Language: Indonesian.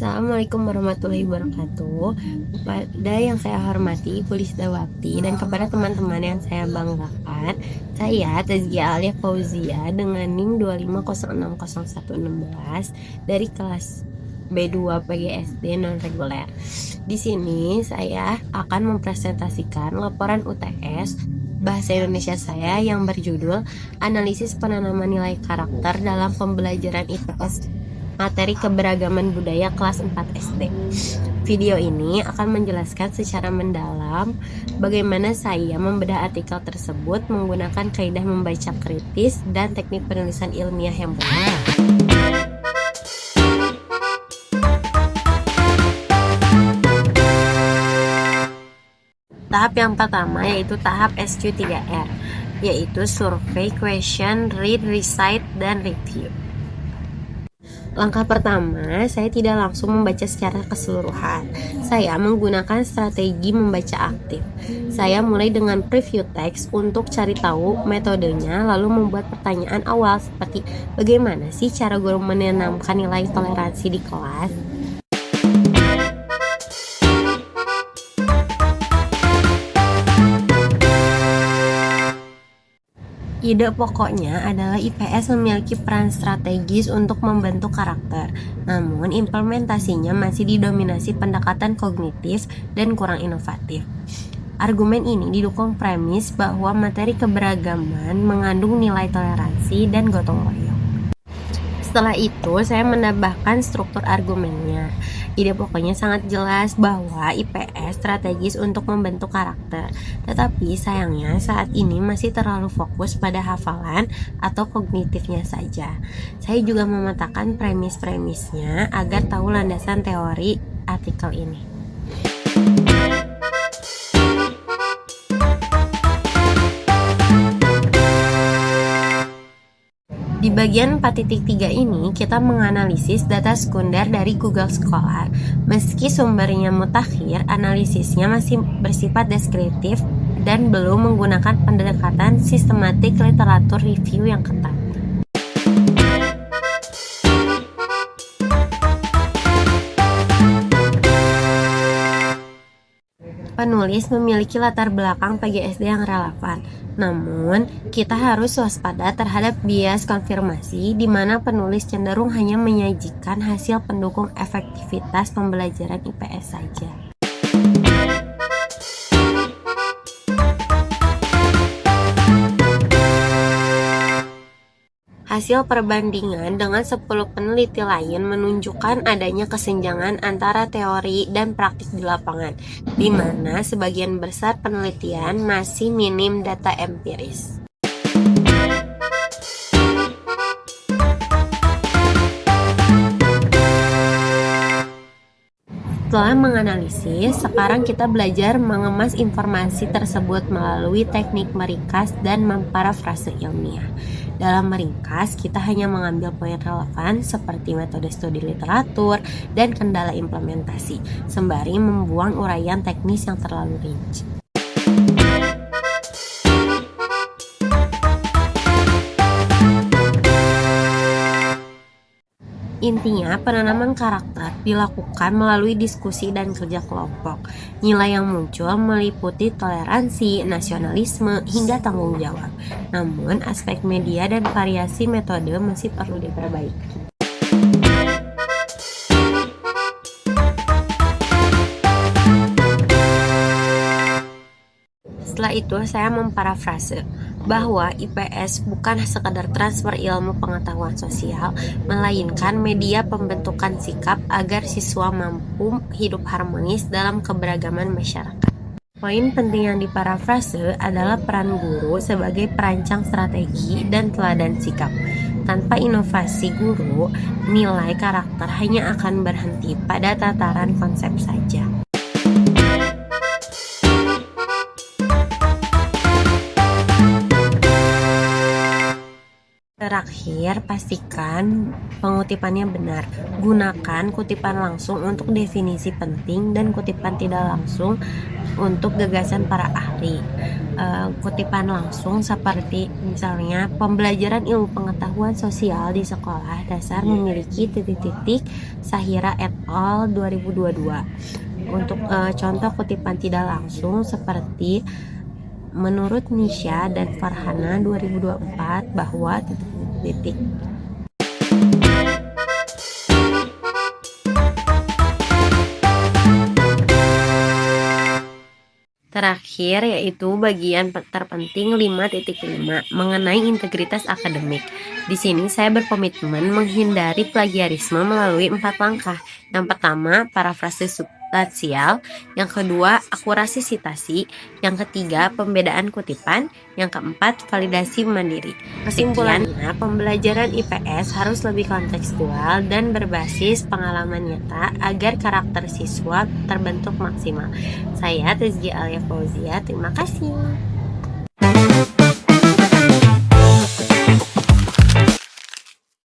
Assalamualaikum warahmatullahi wabarakatuh. Kepada yang saya hormati Ibu Lisdawati dan kepada teman-teman yang saya banggakan, saya Tazkia Alia Fauzia dengan NIM 250600116 dari kelas B2 PGSD non reguler. Di sini saya akan mempresentasikan laporan UTS Bahasa Indonesia saya yang berjudul Analisis Penanaman Nilai Karakter dalam Pembelajaran IPS Materi Keberagaman Budaya kelas 4 SD. Video ini akan menjelaskan secara mendalam bagaimana saya membedah artikel tersebut menggunakan kaidah membaca kritis dan teknik penulisan ilmiah yang benar. Tahap yang pertama yaitu tahap SQ3R, yaitu Survey, Question, Read, Recite, dan Review. Langkah pertama, saya tidak langsung membaca secara keseluruhan. Saya menggunakan strategi membaca aktif. Saya mulai dengan preview teks untuk cari tahu metodenya, lalu membuat pertanyaan awal seperti bagaimana sih cara guru menanamkan nilai toleransi di kelas? Ide pokoknya adalah IPS memiliki peran strategis untuk membentuk karakter, namun implementasinya masih didominasi pendekatan kognitif dan kurang inovatif. Argumen ini didukung premis bahwa materi keberagaman mengandung nilai toleransi dan gotong royong. Setelah itu, saya menambahkan struktur argumennya. Ide pokoknya sangat jelas bahwa IPS strategis untuk membentuk karakter, tetapi sayangnya saat ini masih terlalu fokus pada hafalan atau kognitifnya saja. Saya juga memetakan premis-premisnya agar tahu landasan teori artikel ini. Di bagian 4.3 ini, kita menganalisis data sekunder dari Google Scholar. Meski sumbernya mutakhir, analisisnya masih bersifat deskriptif dan belum menggunakan pendekatan sistematik literatur review yang ketat. Penulis memiliki latar belakang PGSD yang relevan, namun kita harus waspada terhadap bias konfirmasi di mana penulis cenderung hanya menyajikan hasil pendukung efektivitas pembelajaran IPS saja. Hasil perbandingan dengan 10 peneliti lain menunjukkan adanya kesenjangan antara teori dan praktik di lapangan, di mana sebagian besar penelitian masih minim data empiris. Setelah menganalisis, sekarang kita belajar mengemas informasi tersebut melalui teknik meringkas dan memparafrase ilmiah. Dalam meringkas, kita hanya mengambil poin relevan seperti metode studi literatur dan kendala implementasi, sembari membuang uraian teknis yang terlalu rinci. Intinya, penanaman karakter dilakukan melalui diskusi dan kerja kelompok. Nilai yang muncul meliputi toleransi, nasionalisme, hingga tanggung jawab. Namun, aspek media dan variasi metode masih perlu diperbaiki. Setelah itu, saya memparafrase bahwa IPS bukan sekadar transfer ilmu pengetahuan sosial, melainkan media pembentukan sikap agar siswa mampu hidup harmonis dalam keberagaman masyarakat. Poin penting yang diparafrase adalah peran guru sebagai perancang strategi dan teladan sikap. Tanpa inovasi guru, nilai karakter hanya akan berhenti pada tataran konsep saja. Terakhir, pastikan pengutipannya benar. Gunakan kutipan langsung untuk definisi penting dan kutipan tidak langsung untuk gagasan para ahli. Kutipan langsung seperti misalnya pembelajaran ilmu pengetahuan sosial di sekolah dasar memiliki titik-titik Sahira et al. 2022. Untuk contoh kutipan tidak langsung seperti menurut Nisha dan Farhana 2024 bahwa titik-titik. Terakhir yaitu bagian terpenting 5.5 mengenai integritas akademik. Di sini saya berkomitmen menghindari plagiarisme melalui 4 langkah. Yang pertama, parafrase substansial, yang kedua, akurasi sitasi, yang ketiga, pembedaan kutipan, yang keempat, validasi mandiri. Kesimpulannya, pembelajaran IPS harus lebih kontekstual dan berbasis pengalaman nyata agar karakter siswa terbentuk maksimal. Saya Tezgi Alia Fauzia, terima kasih.